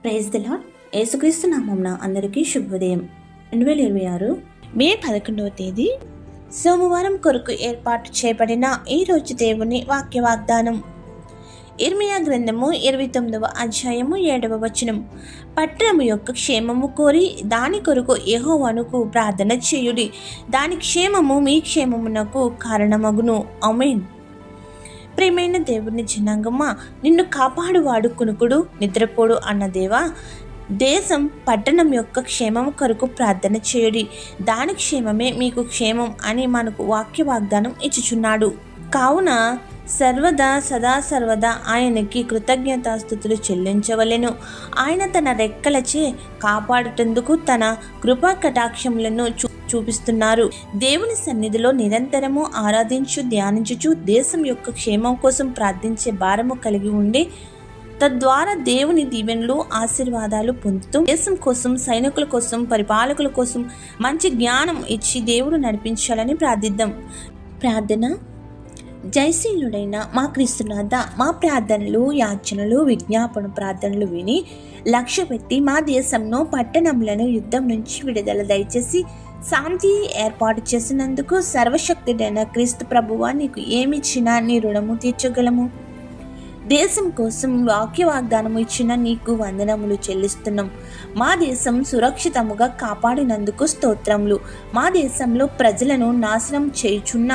Praise the lord. యేసుక్రీస్తు నామమున అందరికీ శుభోదయం. 2026 మే 11వ తేదీ సోమవారం కొరకు ఏర్పాటు చేయబడిన ఈ రోజు దేవుని వాక్య వాగ్దానం. ఇర్మియా గ్రంథము 29వ అధ్యాయము 7వ వచనం. పట్టణము యొక్క క్షేమము కోరి దాని కొరకు యెహోవానుకు ప్రార్థన చేయుడి, దాని క్షేమము మీ క్షేమమునకు కారణమగును. ఆమేన్. ప్రియమైన దేవుని జనాంగమా, నిన్ను కాపాడువాడు కునుకుడు నిద్రపోడు అన్న దేవా, దేశం పట్టణం యొక్క క్షేమం కొరకు ప్రార్థన చేయుడి, దాని క్షేమమే మీకు క్షేమం అని మనకు వాక్య వాగ్దానం ఇచ్చుచున్నాడు. కావున సదా సర్వదా ఆయనకి కృతజ్ఞతాస్తుతులు చెల్లించవలెను. ఆయన తన రెక్కలచే కాపాడుటందుకు తన కృపా కటాక్షములను చూపిస్తున్నారు. దేవుని సన్నిధిలో నిరంతరము ఆరాధించు ధ్యానించుచు దేశం యొక్క క్షేమం కోసం ప్రార్థించే భారము కలిగి ఉండి తద్వారా దేవుని దీవెనలు ఆశీర్వాదాలు పొందుతూ దేశం కోసం, సైనికుల కోసం, పరిపాలకుల కోసం మంచి జ్ఞానం ఇచ్చి దేవుడు నడిపించాలని ప్రార్థిద్దాం. ప్రార్థన. జయశీలుడైన మా క్రీస్తునాథ, మా ప్రార్థనలు, యాచనలు, విజ్ఞాపన ప్రార్థనలు విని లక్ష్య పెట్టి మా దేశంలో పట్టణములను యుద్ధం నుంచి విడుదల దయచేసి శాంతి ఏర్పాటు చేసినందుకు సర్వశక్తుడైన క్రీస్తు ప్రభువా, నీకు ఏమిచ్చినా నీ రుణము తీర్చగలము. దేశం కోసం వాక్య వాగ్దానము ఇచ్చిన నీకు వందనములు చెల్లిస్తున్నాం. మా దేశం సురక్షితముగా కాపాడినందుకు స్తోత్రములు. మా దేశంలో ప్రజలను నాశనం చేయుచున్న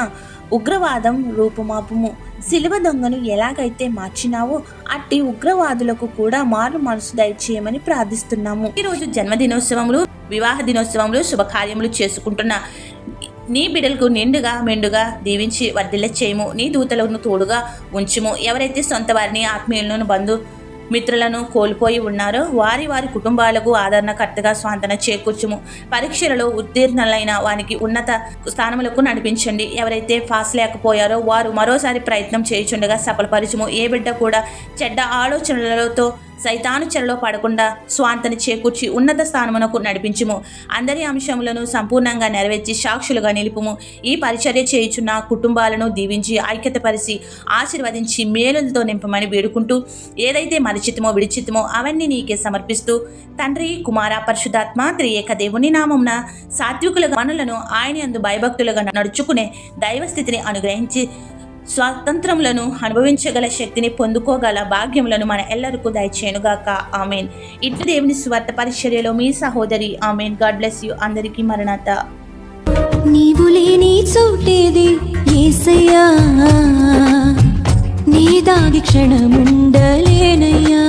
ఉగ్రవాదం రూపుమాపుము. సిలువ దొంగను ఎలాగైతే మార్చినావో అట్టి ఉగ్రవాదులకు కూడా మారు మనసు దయచేయమని ప్రార్థిస్తున్నాము. ఈరోజు జన్మదినోత్సవములు, వివాహ దినోత్సవములు, శుభకార్యములు చేసుకుంటున్న నీ బిడ్డలకు నిండుగా మెండుగా దీవించి వర్ధిల్ల చేయము. నీ దూతలను తోడుగా ఉంచుము. ఎవరైతే సొంత వారిని, ఆత్మీయులను, బంధు మిత్రులను కోల్పోయి ఉన్నారో వారి కుటుంబాలకు ఆదరణకర్తగా స్వాంతన చేకూర్చుము. పరీక్షలలో ఉత్తీర్ణులైన వారికి ఉన్నత స్థానములకు నడిపించండి. ఎవరైతే పాస్ లేకపోయారో వారు మరోసారి ప్రయత్నం చేయుచుండగా సఫలపరచుము. ఏ బిడ్డ కూడా చెడ్డ ఆలోచనలతో సైతాను చెరలో పడకుండా స్వాంతని చేకూర్చి ఉన్నత స్థానమునకు నడిపించుము. అందరి అంశములను సంపూర్ణంగా నెరవేర్చి సాక్షులుగా నిలుపుము. ఈ పరిచర్య చేయుచున్న కుటుంబాలను దీవించి ఐక్యతపరిచి ఆశీర్వదించి మేలులతో నింపమని వేడుకుంటూ, ఏదైతే మరిచితమో విడిచితమో అవన్నీ నీకే సమర్పిస్తూ, తండ్రి, కుమార, పరిశుద్ధాత్మ త్రియేక దేవుని నామమున సాత్వికులుగా మనలను ఆయన యందు భయభక్తులుగా నడుచుకునే దైవస్థితిని అనుగ్రహించి స్వాతంత్రములను అనుభవించగల శక్తిని పొందుకోగల భాగ్యములను మన ఎల్లరికూ దయచేయనుగాక. ఆమెన్. ఇట్లు దేవుని స్వార్థ పరిచర్యలో మీ సహోదరి. ఆమెన్. God bless you. అందరికీ మరణాత. నీవు లేని చోటేది యేసయ్యా, నీ దాగి క్షణముండలేనయ్యా.